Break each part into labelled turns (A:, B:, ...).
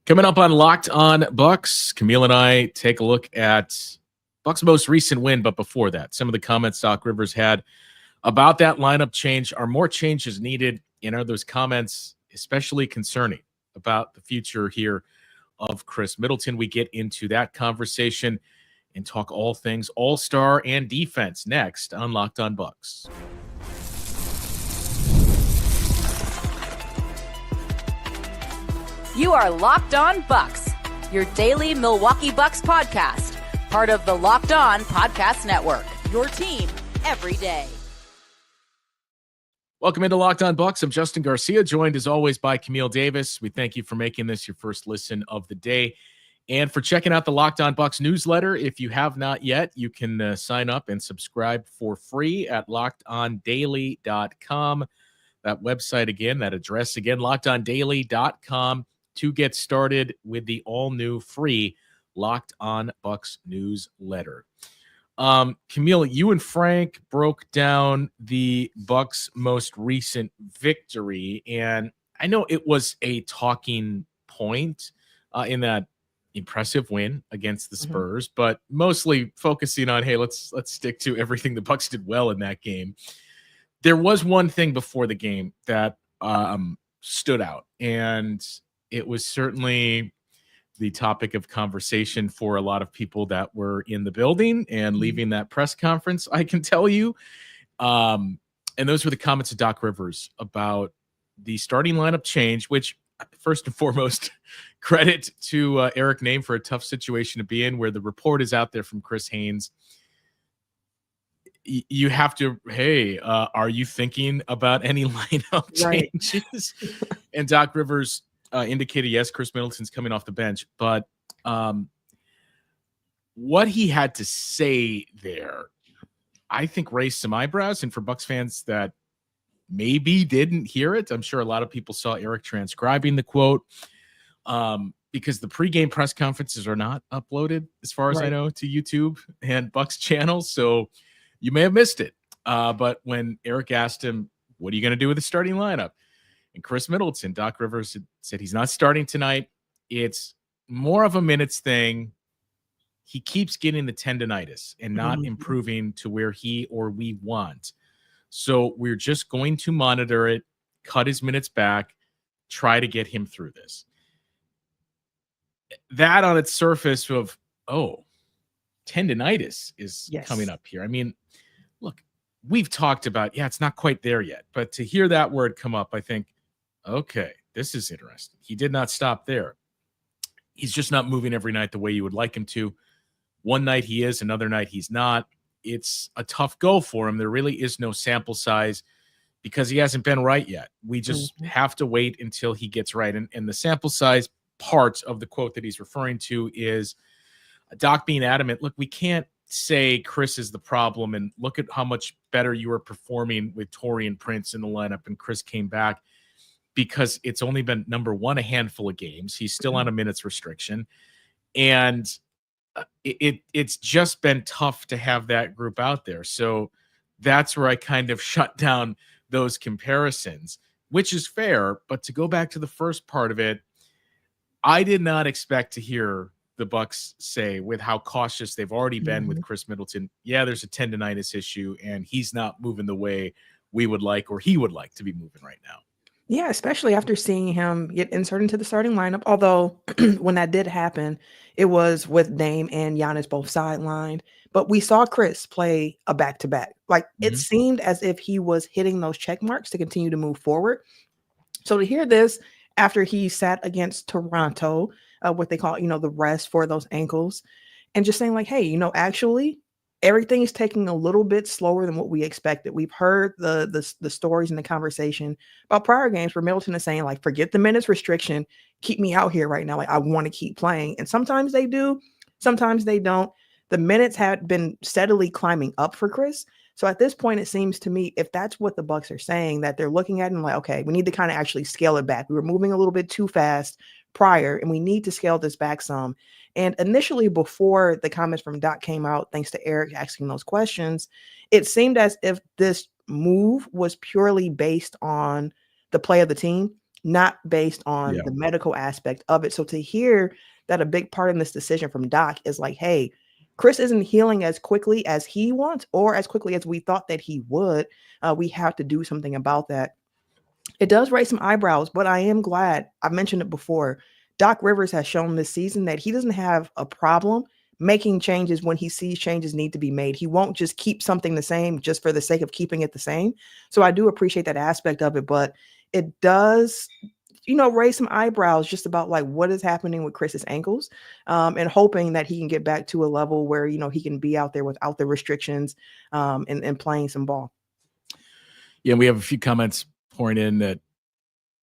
A: Coming up on Locked On Bucks, Camille and I take a look at Bucks' most recent win. But before that, some of the comments Doc Rivers had about that lineup change. Are more changes needed? And are those comments especially concerning about the future here of Khris Middleton? We get into that conversation and talk all things All-Star and defense next on Locked On Bucks.
B: You are Locked On Bucks, your daily Milwaukee Bucks podcast, part of the Locked On Podcast Network, your team every day.
A: Welcome into Locked On Bucks. I'm Justin Garcia, joined as always by Camille Davis. We thank you for making this your first listen of the day and for checking out the Locked On Bucks newsletter. If you have not yet, you can sign up and subscribe for free at lockedondaily.com. That website again, that address again, lockedondaily.com. to get started with the all-new free Locked On Bucks newsletter. Camille, you and Frank broke down the Bucks' most recent victory, and I know it was a talking point in that impressive win against the Spurs, but mostly focusing on, hey, let's stick to everything the Bucks did well in that game. There was one thing before the game that stood out, and it was certainly the topic of conversation for a lot of people that were in the building and leaving that press conference, I can tell you. And those were the comments of Doc Rivers about the starting lineup change, which first and foremost, credit to Eric Name for a tough situation to be in, where the report is out there from Chris Haynes. You have to, hey, are you thinking about any lineup changes? And Doc Rivers indicated, yes, Khris Middleton's coming off the bench, but what he had to say there, I think, raised some eyebrows. And for Bucks fans that maybe didn't hear it, I'm sure a lot of people saw Eric transcribing the quote, because the pregame press conferences are not uploaded, as far as I know, to YouTube and Bucks channels. So you may have missed it. But when Eric asked him, what are you going to do with the starting lineup? And Khris Middleton, Doc Rivers said he's not starting tonight. It's more of a minutes thing. He keeps getting the tendonitis and not improving to where he or we want. So we're just going to monitor it, cut his minutes back, try to get him through this. That on its surface of, tendonitis is coming up here. I mean, look, we've talked about, it's not quite there yet. But to hear that word come up, I think, okay, this is interesting. He did not stop there. He's just not moving every night the way you would like him to. One night he is, another night he's not. It's a tough go for him. There really is no sample size because he hasn't been right yet. We just have to wait until he gets right. And the sample size part of the quote that he's referring to is Doc being adamant, look, we can't say Khris is the problem and look at how much better you were performing with Taurean Prince in the lineup and Khris came back, because it's only been, number one, a handful of games. He's still on a minutes restriction. And it's just been tough to have that group out there. So that's where I kind of shut down those comparisons, which is fair. But to go back to the first part of it, I did not expect to hear the Bucks say, with how cautious they've already been with Khris Middleton, there's a tendonitis issue and he's not moving the way we would like, or he would like to be moving right now.
C: Yeah, especially after seeing him get inserted into the starting lineup. Although when that did happen, it was with Dame and Giannis both sidelined. But we saw Khris play a back-to-back. Like, it seemed as if he was hitting those check marks to continue to move forward. So to hear this after he sat against Toronto, what they call, the rest for those ankles, and just saying like, hey, actually, everything is taking a little bit slower than what we expected. We've heard the stories in the conversation about prior games where Middleton is saying, like, forget the minutes restriction, keep me out here right now. Like, I want to keep playing. And sometimes they do, sometimes they don't. The minutes had been steadily climbing up for Khris. So at this point, it seems to me, if that's what the Bucks are saying, that they're looking at and like, okay, we need to kind of actually scale it back. We were moving a little bit too fast prior, and we need to scale this back some. And initially, before the comments from Doc came out, thanks to Eric asking those questions, it seemed as if this move was purely based on the play of the team. not based on the medical aspect of it. So to hear that a big part in this decision from Doc is like, hey, Khris isn't healing as quickly as he wants or as quickly as we thought that he would. We have to do something about that. It does raise some eyebrows, but I am glad. I mentioned it before. Doc Rivers has shown this season that he doesn't have a problem making changes when he sees changes need to be made. He won't just keep something the same just for the sake of keeping it the same. So I do appreciate that aspect of it, but it does, raise some eyebrows just about like what is happening with Chris's ankles, and hoping that he can get back to a level where, he can be out there without the restrictions, and playing some ball.
A: Yeah, we have a few comments pouring in that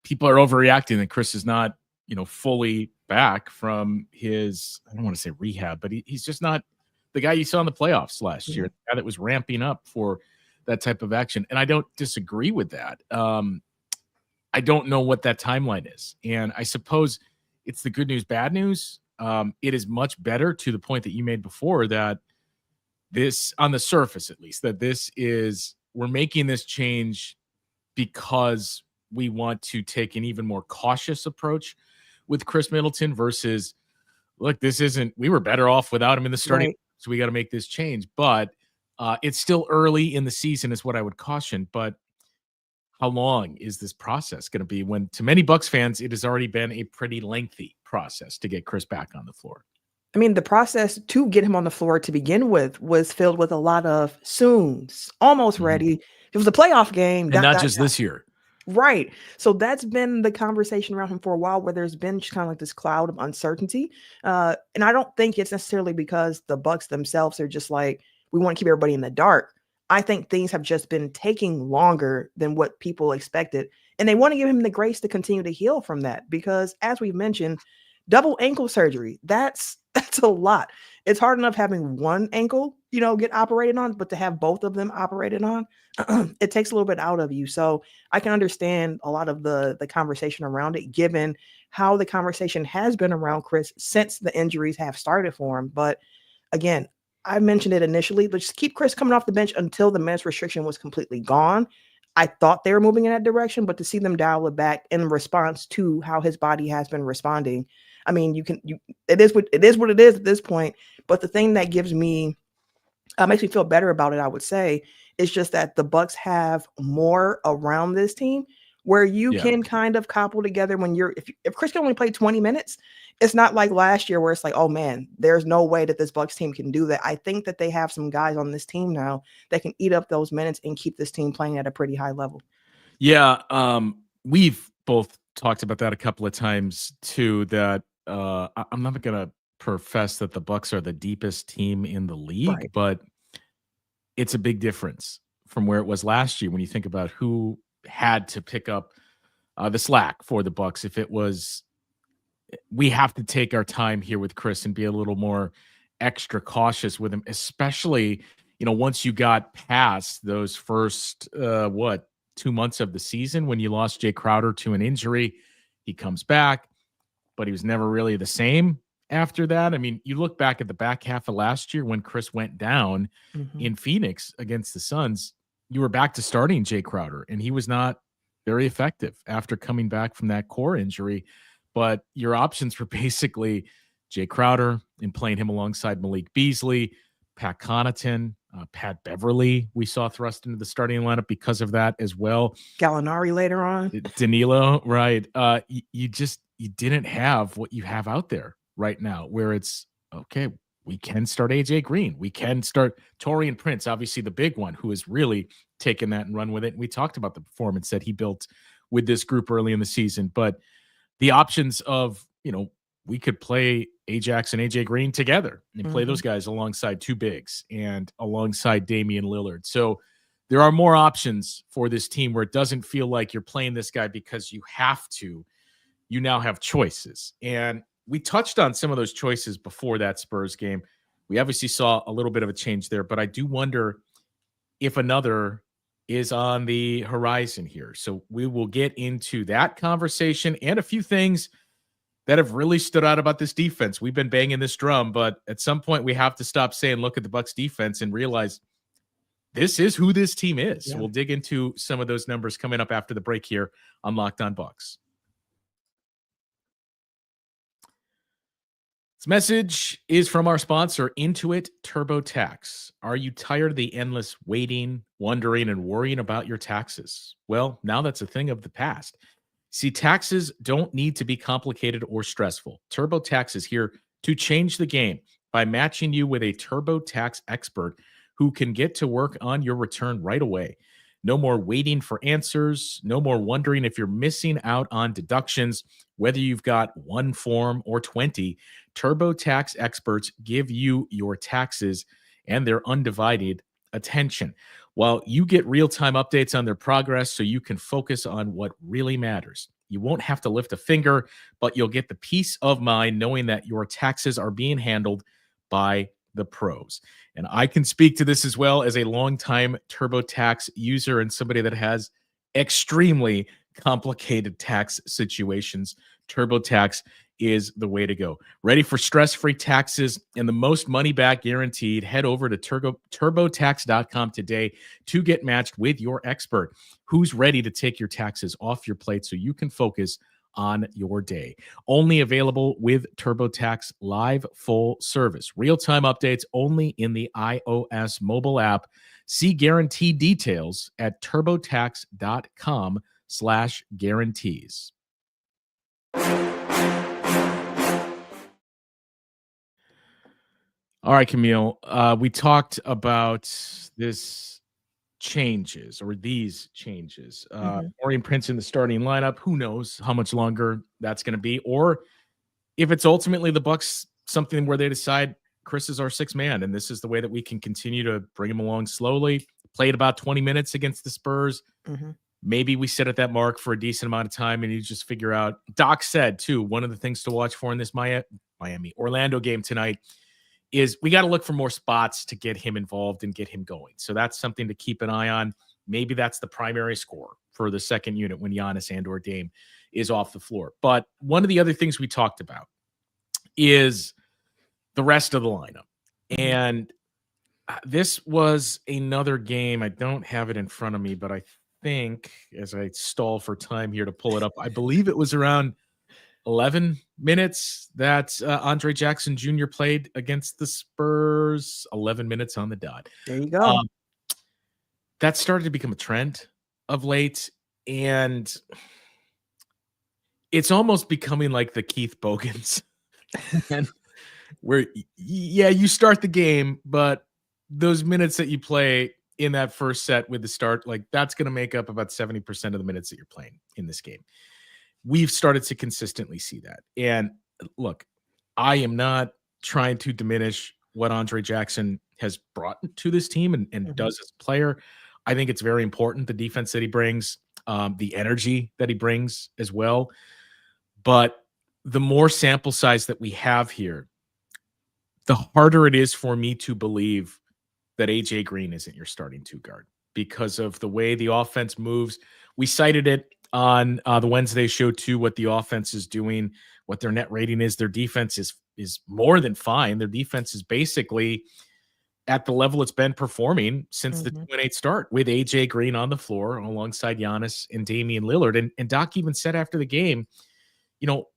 A: people are overreacting that Khris is not, fully back from his, I don't want to say rehab, but he's just not the guy you saw in the playoffs last year, the guy that was ramping up for that type of action. And I don't disagree with that. I don't know what that timeline is. And I suppose it's the good news, bad news. It is much better to the point that you made before that this, on the surface at least, that we're making this change because we want to take an even more cautious approach with Khris Middleton versus, look, we were better off without him in the starting, right, so we got to make this change. But it's still early in the season is what I would caution. But how long is this process going to be when, to many Bucks fans, it has already been a pretty lengthy process to get Khris back on the floor?
C: I mean, the process to get him on the floor to begin with was filled with a lot of soons, almost ready. It was a playoff game.
A: And not just this year.
C: Right. So that's been the conversation around him for a while, where there's been just kind of like this cloud of uncertainty. And I don't think it's necessarily because the Bucks themselves are just like, we want to keep everybody in the dark. I think things have just been taking longer than what people expected. And they want to give him the grace to continue to heal from that. Because as we've mentioned, double ankle surgery, that's a lot. It's hard enough having one ankle, get operated on, but to have both of them operated on, it takes a little bit out of you. So I can understand a lot of the conversation around it, given how the conversation has been around Khris since the injuries have started for him. But again, I mentioned it initially, but just keep Khris coming off the bench until the minutes restriction was completely gone. I thought they were moving in that direction, but to see them dial it back in response to how his body has been responding, I mean, it is what it is at this point. But the thing that makes me feel better about it, I would say, is just that the Bucks have more around this team where you can kind of cobble together when if Khris can only play 20 minutes, it's not like last year where it's like, oh man, there's no way that this Bucks team can do that. I think that they have some guys on this team now that can eat up those minutes and keep this team playing at a pretty high level.
A: Yeah. We've both talked about that a couple of times too, that I'm not going to profess that the Bucks are the deepest team in the league, right, but it's a big difference from where it was last year when you think about who had to pick up the slack for the Bucks. If it was, we have to take our time here with Khris and be a little more extra cautious with him, especially, once you got past those first 2 months of the season when you lost Jay Crowder to an injury. He comes back, but he was never really the same after that. I mean, you look back at the back half of last year when Khris went down in Phoenix against the Suns, you were back to starting Jay Crowder, and he was not very effective after coming back from that core injury. But your options were basically Jay Crowder and playing him alongside Malik Beasley, Pat Connaughton, Pat Beverly. We saw thrust into the starting lineup because of that as well.
C: Gallinari later on.
A: Danilo, right. You didn't have what you have out there right now, where it's, okay, we can start AJ Green. We can start Taurean Prince, obviously the big one, who has really taken that and run with it. And we talked about the performance that he built with this group early in the season. But the options of, we could play Ajax and AJ Green together and play those guys alongside two bigs and alongside Damian Lillard. So there are more options for this team where it doesn't feel like you're playing this guy because you have to. You now have choices. And we touched on some of those choices before that Spurs game. We obviously saw a little bit of a change there, but I do wonder if another is on the horizon here. So we will get into that conversation and a few things that have really stood out about this defense. We've been banging this drum, but at some point we have to stop saying, look at the Bucks defense, and realize this is who this team is. Yeah. We'll dig into some of those numbers coming up after the break here on Locked On Bucks. This message is from our sponsor, Intuit TurboTax. Are you tired of the endless waiting, wondering, and worrying about your taxes? Well, now that's a thing of the past. See, taxes don't need to be complicated or stressful. TurboTax is here to change the game by matching you with a TurboTax expert who can get to work on your return right away. No more waiting for answers. No more wondering if you're missing out on deductions, whether you've got one form or 20. TurboTax experts give you your taxes and their undivided attention, while you get real-time updates on their progress so you can focus on what really matters. You won't have to lift a finger, but you'll get the peace of mind knowing that your taxes are being handled by the pros. And I can speak to this as well as a longtime TurboTax user and somebody that has extremely complicated tax situations. TurboTax is the way to go. Ready for stress-free taxes and the most money back guaranteed? Head over to TurboTax.com today to get matched with your expert who's ready to take your taxes off your plate so you can focus on your day. Only available with TurboTax Live full service. Real-time updates only in the iOS mobile app. See guarantee details at TurboTax.com/guarantees. All right, Camille. We talked about these changes. Orion Prince in the starting lineup. Who knows how much longer that's going to be, or if it's ultimately the Bucks something where they decide Khris is our sixth man, and this is the way that we can continue to bring him along slowly. Played about 20 minutes against the Spurs. Maybe we sit at that mark for a decent amount of time, and you just figure out. Doc said too, one of the things to watch for in this Orlando game tonight is we got to look for more spots to get him involved and get him going. So that's something to keep an eye on. Maybe that's the primary score for the second unit when Giannis and/or Dame is off the floor. But one of the other things we talked about is the rest of the lineup. And this was another game. I don't have it in front of me, but I think as I stall for time here to pull it up, I believe it was around 11 minutes that Andre Jackson Jr. played against the Spurs. 11 minutes on the dot.
C: There you go.
A: That started to become a trend of late, and it's almost becoming like the Keith Bogans, and where, yeah, you start the game, but those minutes that you play in that first set with the start, like that's going to make up about 70% of the minutes that you're playing in this game. We've started to consistently see that. And look, I am not trying to diminish what Andre Jackson has brought to this team and does as a player. I think it's very important, the defense that he brings, the energy that he brings as well. But the more sample size that we have here, the harder it is for me to believe that AJ Green isn't your starting two guard because of the way the offense moves. We cited it on the Wednesday show too, what the offense is doing, what their net rating is. Their defense is more than fine. Their defense is basically at the level it's been performing since the 2-8 start, with AJ Green on the floor alongside Giannis and Damian Lillard. And Doc even said after the game, you know,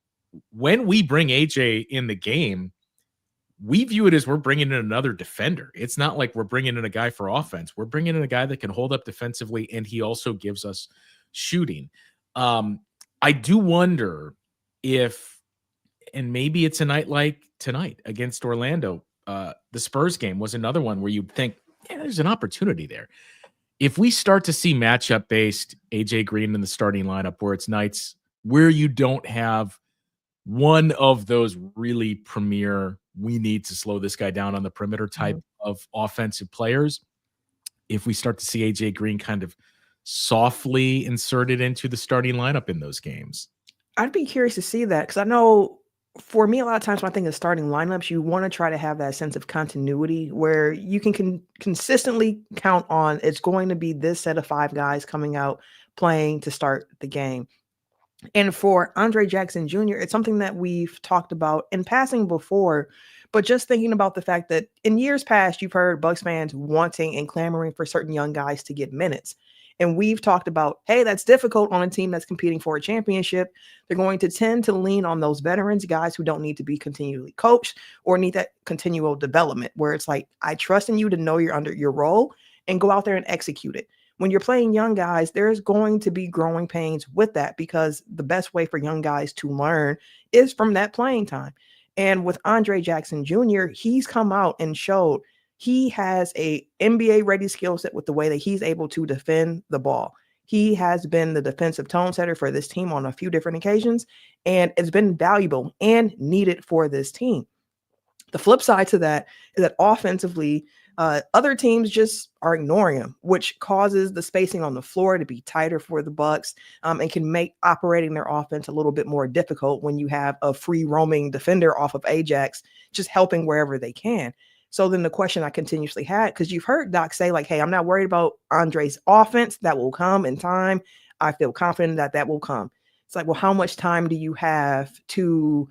A: when we bring AJ in the game, we view it as we're bringing in another defender. It's not like we're bringing in a guy for offense. We're bringing in a guy that can hold up defensively, and he also gives us shooting. I do wonder if, and maybe it's a night like tonight against Orlando, the Spurs game was another one where you'd think, yeah, there's an opportunity there. If we start to see matchup-based AJ Green in the starting lineup where it's nights where you don't have one of those really premier, we need to slow this guy down on the perimeter type of offensive players, if we start to see AJ Green kind of softly inserted into the starting lineup in those games.
C: I'd be curious to see that, because I know for me, a lot of times when I think of starting lineups, you want to try to have that sense of continuity where you can consistently count on it's going to be this set of 5 guys coming out playing to start the game. And for Andre Jackson Jr., it's something that we've talked about in passing before, but just thinking about the fact that in years past, you've heard Bucks fans wanting and clamoring for certain young guys to get minutes. And we've talked about, hey, that's difficult on a team that's competing for a championship. They're going to tend to lean on those veterans, guys who don't need to be continually coached or need that continual development, where it's like, I trust in you to know you're under your role and go out there and execute it. When you're playing young guys, there's going to be growing pains with that, because the best way for young guys to learn is from that playing time. And with Andre Jackson Jr., he's come out and showed he has a NBA ready skill set with the way that he's able to defend the ball. He has been the defensive tone setter for this team on a few different occasions, and it's been valuable and needed for this team. The flip side to that is that offensively, other teams just are ignoring him, which causes the spacing on the floor to be tighter for the Bucks, and can make operating their offense a little bit more difficult when you have a free roaming defender off of Ajax just helping wherever they can. So then the question I continuously had, because you've heard Doc say like, hey, I'm not worried about Andre's offense. That will come in time. I feel confident that that will come. It's like, well, how much time do you have to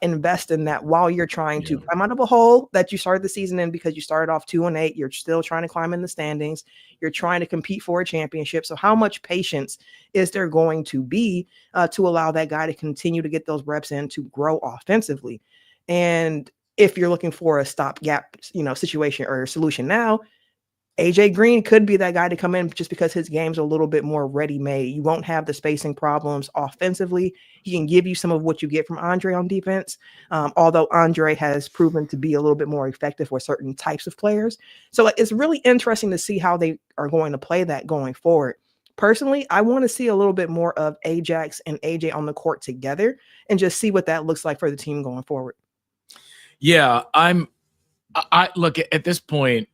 C: invest in that while you're trying to climb out of a hole that you started the season in, because you started off 2-8, you're still trying to climb in the standings, you're trying to compete for a championship. So how much patience is there going to be to allow that guy to continue to get those reps in to grow offensively? And if you're looking for a stopgap, situation or solution now, AJ Green could be that guy to come in just because his game's a little bit more ready-made. You won't have the spacing problems offensively. He can give you some of what you get from Andre on defense, although Andre has proven to be a little bit more effective with certain types of players. So it's really interesting to see how they are going to play that going forward. Personally, I want to see a little bit more of Ajax and AJ on the court together and just see what that looks like for the team going forward.
A: Yeah, I look at this point,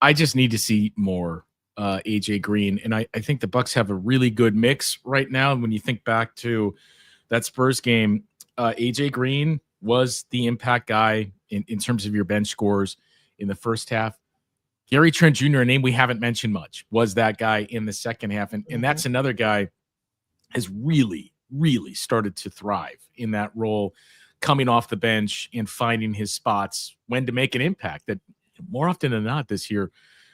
A: I just need to see more AJ Green. And I think the Bucks have a really good mix right now. And when you think back to that Spurs game, AJ Green was the impact guy in terms of your bench scores in the first half. Gary Trent Jr., a name we haven't mentioned much, was that guy in the second half. And that's another guy has really, really started to thrive in that role, coming off the bench and finding his spots when to make an impact. That more often than not this year,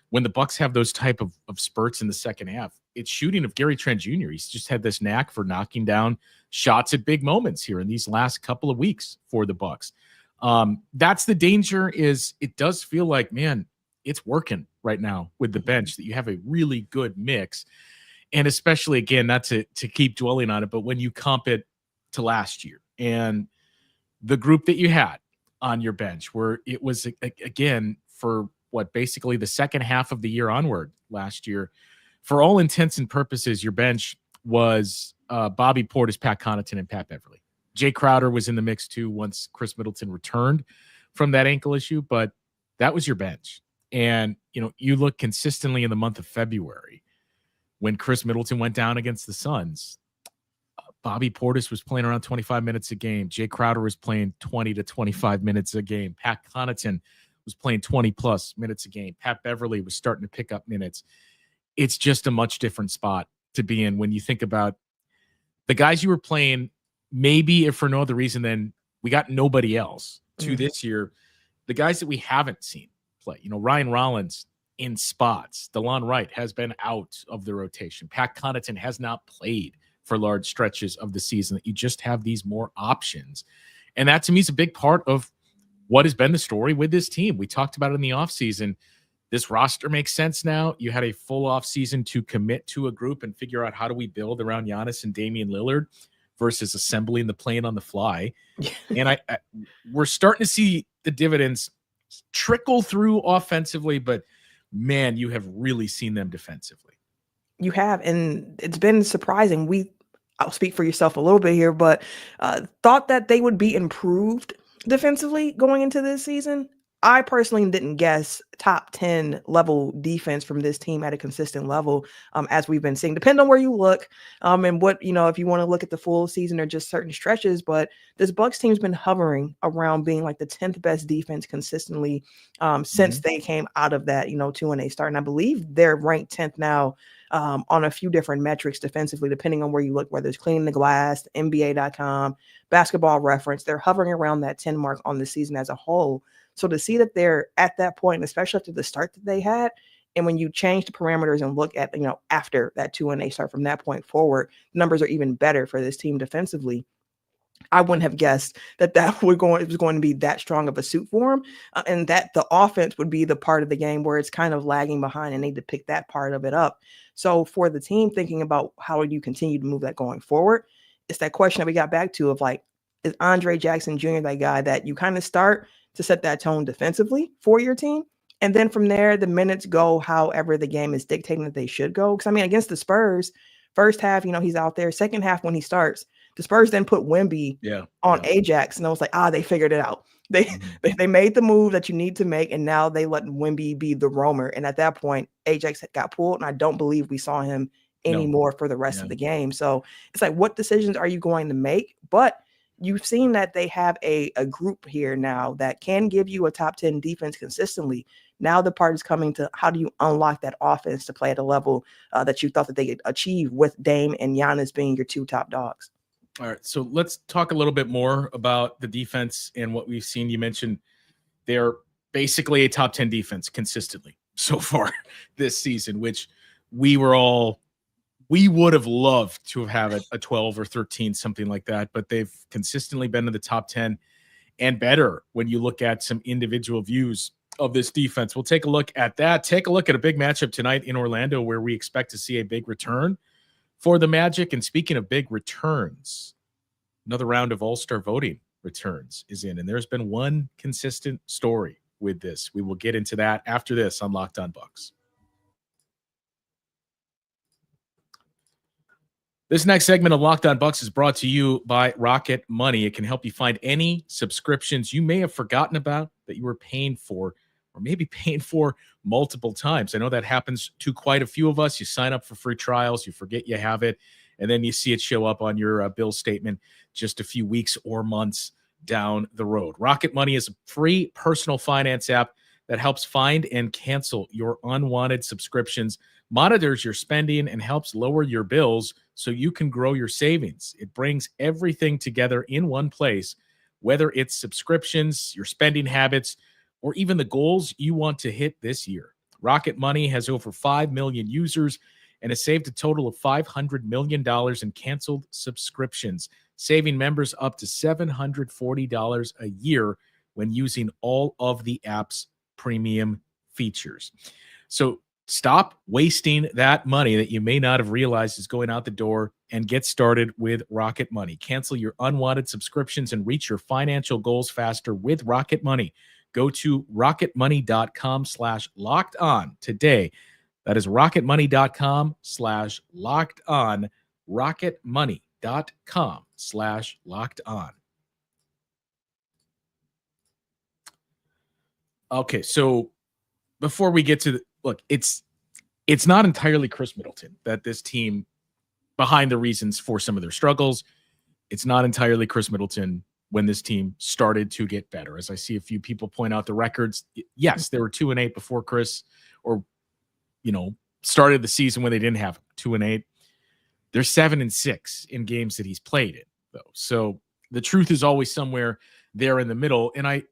A: when the Bucks have those type of spurts in the second half, it's shooting of Gary Trent Jr. He's just had this knack for knocking down shots at big moments here in these last couple of weeks for the Bucks. That's the danger. Is it does feel like, man, it's working right now with the bench, that you have a really good mix. And especially, again, not to keep dwelling on it, but when you comp it to last year and the group that you had on your bench, where it was, again, for what, basically the second half of the year onward last year, for all intents and purposes, your bench was Bobby Portis, Pat Connaughton, and Pat Beverly. Jay Crowder was in the mix too once Khris Middleton returned from that ankle issue, but that was your bench. And, you look consistently in the month of February when Khris Middleton went down against the Suns, Bobby Portis was playing around 25 minutes a game. Jay Crowder was playing 20 to 25 minutes a game. Pat Connaughton was playing 20-plus minutes a game. Pat Beverly was starting to pick up minutes. It's just a much different spot to be in when you think about the guys you were playing, maybe if for no other reason than we got nobody else to this year, the guys that we haven't seen play. Ryan Rollins in spots. DeLon Wright has been out of the rotation. Pat Connaughton has not played for large stretches of the season, that you just have these more options. And that to me is a big part of what has been the story with this team. We talked about it in the offseason. This roster makes sense now. You had a full offseason to commit to a group and figure out how do we build around Giannis and Damian Lillard versus assembling the plane on the fly. And we're starting to see the dividends trickle through offensively, but man, you have really seen them defensively.
C: You have, and it's been surprising. I'll speak for yourself a little bit here, but thought that they would be improved defensively going into this season. I personally didn't guess top 10 level defense from this team at a consistent level, as we've been seeing. Depend on where you look, and what, if you want to look at the full season or just certain stretches, but this Bucks team's been hovering around being like the 10th best defense consistently since they came out of that, 2-8 start. And I believe they're ranked 10th now on a few different metrics defensively, depending on where you look, whether it's cleaning the glass, NBA.com, basketball reference. They're hovering around that 10 mark on the season as a whole. So to see that they're at that point, especially after the start that they had, And when you change the parameters and look at, after that 2-8 start from that point forward, numbers are even better for this team defensively. I wouldn't have guessed that it was going to be that strong of a suit for him, and that the offense would be the part of the game where it's kind of lagging behind and need to pick that part of it up. So for the team thinking about how do you continue to move that going forward, it's that question that we got back to of like, is Andre Jackson Jr. that guy that you kind of start to set that tone defensively for your team? And then from there, the minutes go however the game is dictating that they should go. Because, I mean, against the Spurs, first half, he's out there. Second half, when he starts, the Spurs then put Wemby on Ajax. And I was like, they figured it out. They made the move that you need to make, and now they let Wemby be the roamer. And at that point, Ajax got pulled, and I don't believe we saw him anymore for the rest of the game. So it's like, what decisions are you going to make? But you've seen that they have a group here now that can give you a top 10 defense consistently. Now the part is coming to how do you unlock that offense to play at a level that you thought that they could achieve with Dame and Giannis being your two top dogs.
A: All right, so let's talk a little bit more about the defense and what we've seen. You mentioned they're basically a top 10 defense consistently so far this season, which we would have loved to have a 12 or 13, something like that, but they've consistently been in the top 10 and better when you look at some individual views of this defense. We'll take a look at that. Take a look at a big matchup tonight in Orlando where we expect to see a big return for the Magic. And speaking of big returns, another round of All-Star voting returns is in, and there's been one consistent story with this. We will get into that after this on Locked On Bucks. This next segment of Locked On Bucks is brought to you by Rocket Money. It can help you find any subscriptions you may have forgotten about that you were paying for, or maybe paying for multiple times. I know that happens to quite a few of us. You sign up for free trials, you forget you have it, and then you see it show up on your bill statement just a few weeks or months down the road. Rocket Money is a free personal finance app that helps find and cancel your unwanted subscriptions, monitors your spending, and helps lower your bills so you can grow your savings. It brings everything together in one place, whether it's subscriptions, your spending habits, or even the goals you want to hit this year. Rocket Money has over 5 million users and has saved a total of $500 million in canceled subscriptions, saving members up to $740 a year when using all of the app's premium features. So stop wasting that money that you may not have realized is going out the door and get started with Rocket Money. Cancel your unwanted subscriptions and reach your financial goals faster with Rocket Money. Go to rocketmoney.com/locked-on today. That is rocketmoney.com/locked-on, rocketmoney.com/locked-on. Okay, so before we get to look, it's not entirely Khris Middleton that this team behind the reasons for some of their struggles. It's not entirely Khris Middleton when this team started to get better. As I see a few people point out the records, yes, they were 2-8 before Khris, or started the season when they didn't have 2-8. They're 7-6 in games that he's played in, though. So the truth is always somewhere there in the middle, and I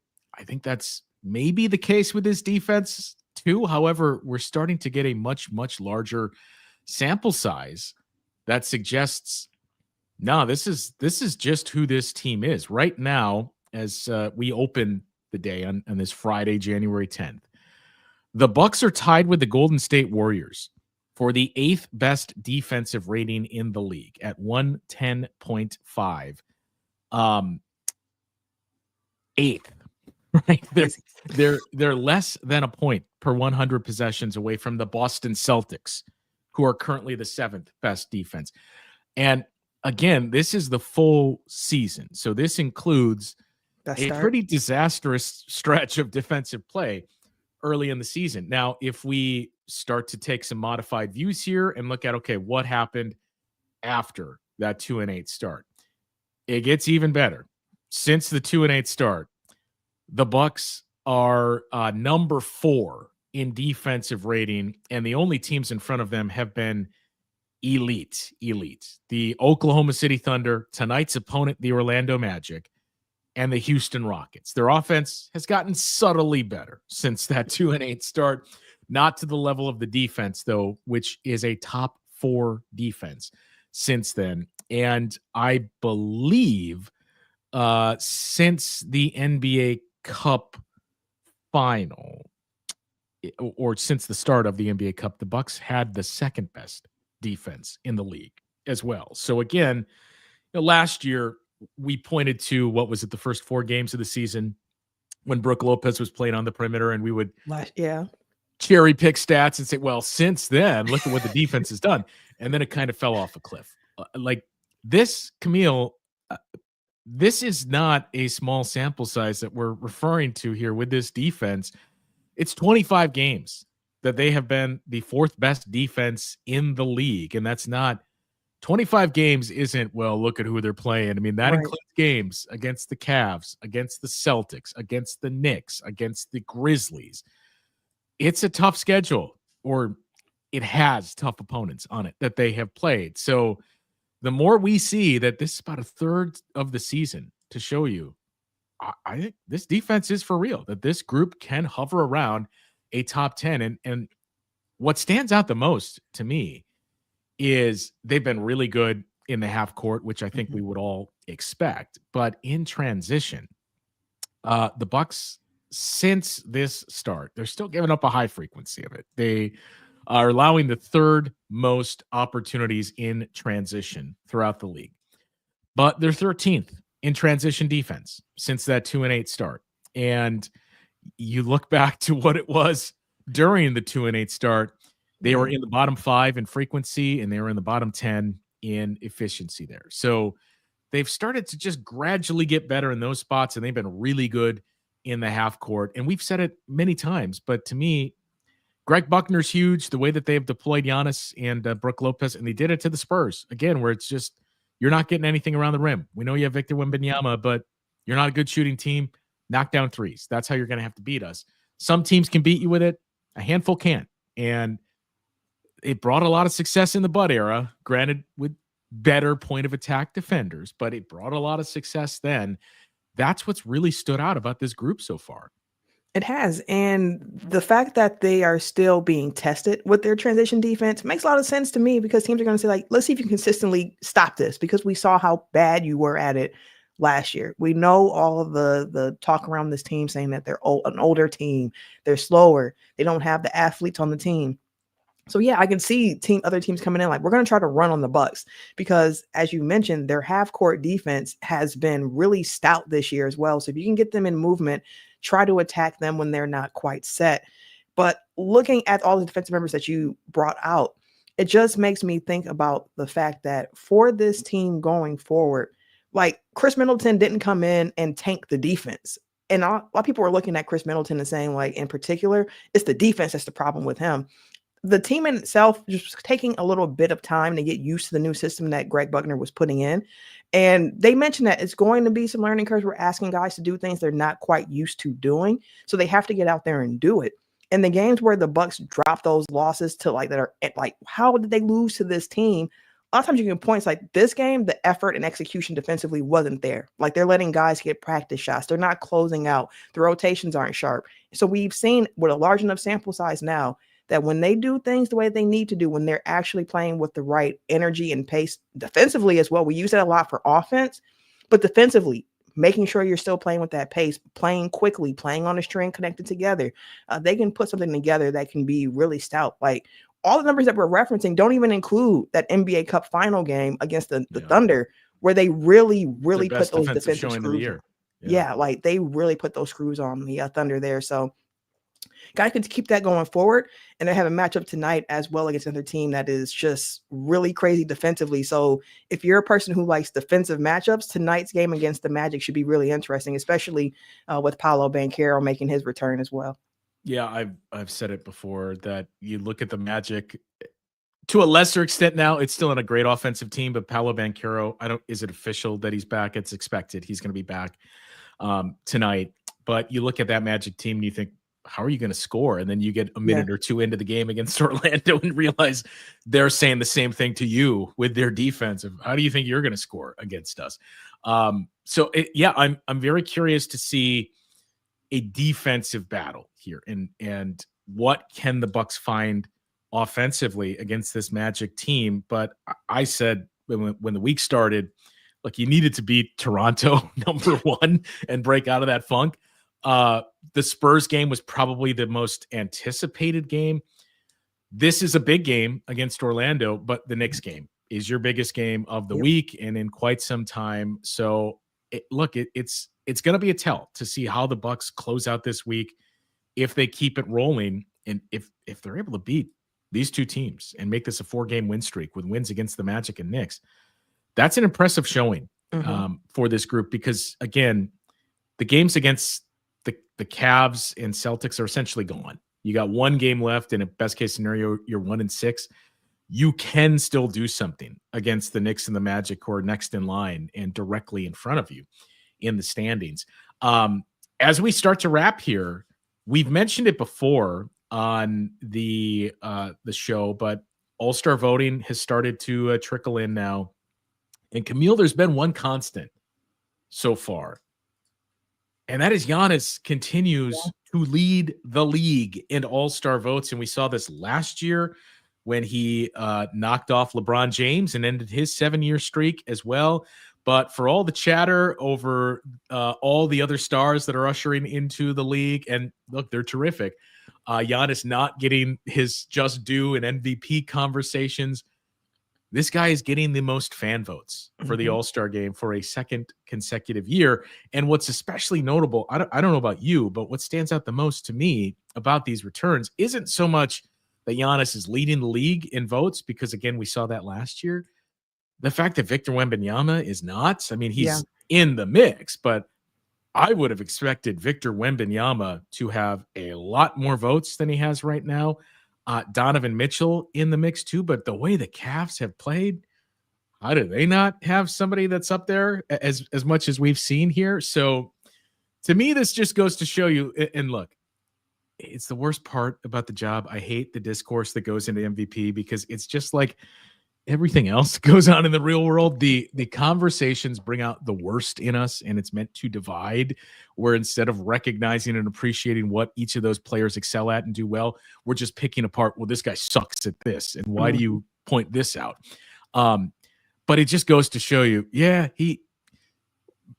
A: think that's maybe the case with this defense too. However, we're starting to get a much, much larger sample size that suggests, no, this is just who this team is right now. As we open the day on this Friday, January 10th, the Bucks are tied with the Golden State Warriors for the 8th best defensive rating in the league at 110.5. 8th. Right, they're less than a point per 100 possessions away from the Boston Celtics, who are currently the 7th best defense. And again, this is the full season, so this includes a pretty disastrous stretch of defensive play early in the season. Now, if we start to take some modified views here and look at, okay, what happened after that 2-8 start, it gets even better. Since the 2-8 start, the Bucks are number 4 in defensive rating, and the only teams in front of them have been elite. The Oklahoma City Thunder, tonight's opponent, the Orlando Magic, and the Houston Rockets. Their offense has gotten subtly better since that 2-8 start, Not to the level of the defense, though, which is a top 4 defense since then. And I believe since the NBA Cup final, or since the start of the NBA Cup, the Bucks had the second best defense in the league as well. So again, last year we pointed to, what was it, the first 4 games of the season when Brook Lopez was playing on the perimeter, and we would cherry pick stats and say, well, since then, look at what the defense has done. And then it kind of fell off a cliff. Like this, Camille, this is not a small sample size that we're referring to here with this defense. It's 25 games that they have been the 4th best defense in the league. And that's not 25 games isn't, well, look at who they're playing. I mean, that includes games against the Cavs, against the Celtics, against the Knicks, against the Grizzlies. It's a tough schedule, or it has tough opponents on it that they have played. So the more we see that this is about a third of the season to show you, I think this defense is for real, that this group can hover around a top 10. And what stands out the most to me is they've been really good in the half court, which I think we would all expect. But in transition, the Bucks, since this start, they're still giving up a high frequency of it. They are allowing the 3rd most opportunities in transition throughout the league. But they're 13th in transition defense since that 2-8 start. And you look back to what it was during the 2-8 start, they were in the bottom 5 in frequency, and they were in the bottom 10 in efficiency there. So they've started to just gradually get better in those spots, and they've been really good in the half court. And we've said it many times, but to me, Greg Buckner's huge, the way that they've deployed Giannis and Brook Lopez, and they did it to the Spurs, again, where it's just, you're not getting anything around the rim. We know you have Victor Wembanyama, but you're not a good shooting team. Knock down threes. That's how you're going to have to beat us. Some teams can beat you with it. A handful can't. And it brought a lot of success in the Bud era, granted with better point of attack defenders, but it brought a lot of success then. That's what's really stood out about this group so far.
C: It has. And the fact that they are still being tested with their transition defense makes a lot of sense to me, because teams are going to say, like, let's see if you can consistently stop this, because we saw how bad you were at it last year. We know all of the talk around this team saying that they're an older team, they're slower, they don't have the athletes on the team. So yeah, I can see other teams coming in like, we're going to try to run on the Bucks, because as you mentioned, their half court defense has been really stout this year as well. So if you can get them in movement, try to attack them when they're not quite set. But looking at all the defensive members that you brought out, it just makes me think about the fact that for this team going forward, like, Khris Middleton didn't come in and tank the defense. And a lot of people are looking at Khris Middleton and saying, like, in particular, it's the defense that's the problem with him. The team in itself just taking a little bit of time to get used to the new system that Greg Buckner was putting in. And they mentioned that it's going to be some learning curves. We're asking guys to do things they're not quite used to doing. So they have to get out there and do it. And the games where the Bucks drop those losses to, like, that are like, how did they lose to this team? A lot of times you can point, like, this game, the effort and execution defensively wasn't there. Like, they're letting guys get practice shots. They're not closing out. The rotations aren't sharp. So we've seen with a large enough sample size now that when they do things the way they need to do, when they're actually playing with the right energy and pace defensively as well, we use that a lot for offense, but defensively, making sure you're still playing with that pace, playing quickly, playing on a string connected together, they can put something together that can be really stout. Like, all the numbers that we're referencing don't even include that NBA Cup final game against the Thunder, where they really put those defensive screws on. Yeah, like, they really put those screws on the Thunder there. So guys can keep that going forward, and they have a matchup tonight as well against another team that is just really crazy defensively. So if you're a person who likes defensive matchups, tonight's game against the Magic should be really interesting, especially with Paolo Banchero making his return as well.
A: Yeah, I've said it before that you look at the Magic to a lesser extent now. It's still in a great offensive team, but Paolo Banchero, is it official that he's back? It's expected he's going to be back tonight. But you look at that Magic team and you think, how are you going to score? And then you get a minute or two into the game against Orlando and realize they're saying the same thing to you with their defense of, how do you think you're going to score against us? I'm very curious to see a defensive battle here. And what can the Bucks find offensively against this Magic team? But I said when the week started, look, you needed to beat Toronto number one and break out of that funk. The Spurs game was probably the most anticipated game. This is a big game against Orlando, but the Knicks game is your biggest game of the week and in quite some time. So it's going to be a tell to see how the Bucks close out this week, if they keep it rolling, and if they're able to beat these two teams and make this a 4-game win streak with wins against the Magic and Knicks. That's an impressive showing for this group, because again, the games against the Cavs and Celtics are essentially gone. You got one game left, and at best case scenario, you're 1-6. You can still do something against the Knicks and the Magic, who are next in line and directly in front of you in the standings. As we start to wrap here, we've mentioned it before on the show, but All-Star voting has started to trickle in now. And Camille, there's been one constant so far, and that is Giannis continues to lead the league in All-Star votes. And we saw this last year when he knocked off LeBron James and ended his 7-year streak as well. But for all the chatter over all the other stars that are ushering into the league, and look, they're terrific. Giannis not getting his just due in MVP conversations. This guy is getting the most fan votes for the All-Star game for a second consecutive year. And what's especially notable, I don't know about you, but what stands out the most to me about these returns isn't so much that Giannis is leading the league in votes, because again, we saw that last year. The fact that Victor Wembanyama is not, I mean, he's in the mix, but I would have expected Victor Wembanyama to have a lot more votes than he has right now. Donovan Mitchell in the mix too, but the way the Cavs have played, how do they not have somebody that's up there as much as we've seen here? So to me, this just goes to show you, and look, it's the worst part about the job. I hate the discourse that goes into MVP, because it's just like everything else goes on in the real world. The conversations bring out the worst in us, and it's meant to divide, where instead of recognizing and appreciating what each of those players excel at and do well, we're just picking apart, well, this guy sucks at this, and why do you point this out? But it just goes to show you,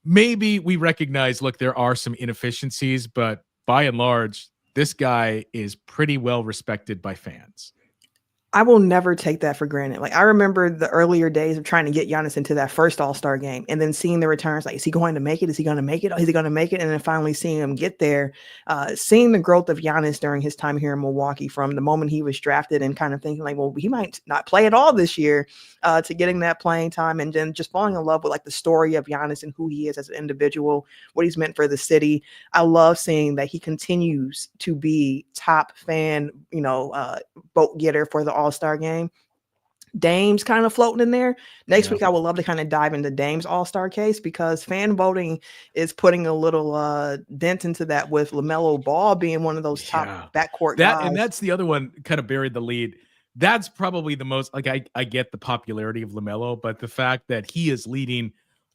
A: maybe we recognize, look, there are some inefficiencies, but by and large, this guy is pretty well respected by fans.
C: I will never take that for granted. Like, I remember the earlier days of trying to get Giannis into that first All-Star game, and then seeing the returns. Like, is he going to make it? Is he going to make it? Is he going to make it? And then finally seeing him get there, seeing the growth of Giannis during his time here in Milwaukee, from the moment he was drafted and kind of thinking like, well, he might not play at all this year, to getting that playing time, and then just falling in love with like the story of Giannis and who he is as an individual, what he's meant for the city. I love seeing that he continues to be top fan, vote getter for the All-Star game. Dame's kind of floating in there. Next week, I would love to kind of dive into Dame's All-Star case, because fan voting is putting a little dent into that, with LaMelo Ball being one of those top backcourt guys.
A: And that's the other one kind of buried the lead. That's probably the most, like, I get the popularity of LaMelo, but the fact that he is leading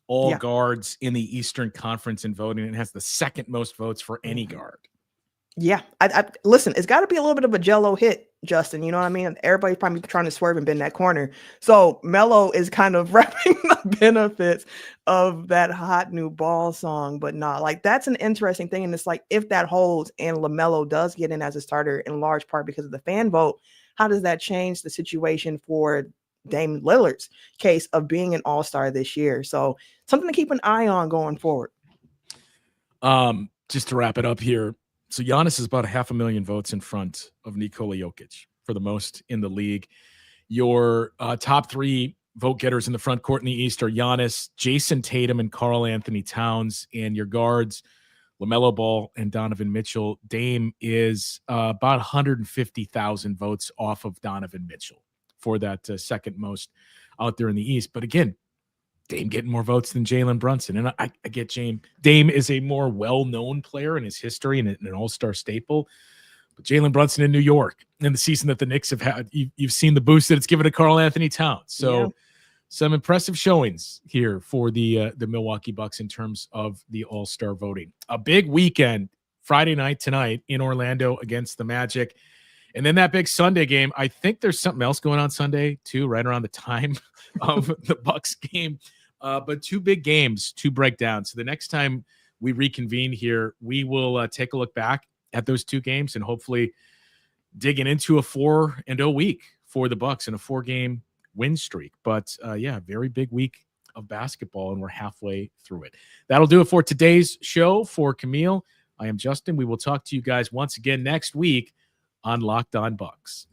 A: all guards in the Eastern Conference in voting and has the second most votes for any guard.
C: Yeah, I listen, it's got to be a little bit of a jello hit, Justin. You know what I mean? Everybody's probably trying to swerve and bend that corner. So Melo is kind of reaping the benefits of that hot new ball song. But nah, like, that's an interesting thing. And it's like, if that holds and LaMelo does get in as a starter, in large part because of the fan vote, how does that change the situation for Damian Lillard's case of being an All-Star this year? So something to keep an eye on going forward.
A: Just to wrap it up here. So Giannis is about 500,000 votes in front of Nikola Jokic for the most in the league. Your top three vote getters in the front court in the East are Giannis, Jason Tatum, and Karl Anthony Towns. And your guards, LaMelo Ball and Donovan Mitchell. Dame is about 150,000 votes off of Donovan Mitchell for that second most out there in the East. But again, Dame getting more votes than Jalen Brunson. And I get Dame is a more well-known player in his history and an all-star staple. But Jalen Brunson in New York, in the season that the Knicks have had, you've seen the boost that it's given to Karl Anthony Towns. So some impressive showings here for the Milwaukee Bucks in terms of the all-star voting. A big weekend Friday night tonight in Orlando against the Magic. And then that big Sunday game. I think there's something else going on Sunday too, right around the time of the Bucks game. But two big games to break down. So the next time we reconvene here, we will take a look back at those two games and hopefully digging into a 4-0 week for the Bucks and a 4-game win streak. But yeah, very big week of basketball, and we're halfway through it. That'll do it for today's show. For Camille, I am Justin. We will talk to you guys once again next week on Locked On Bucks.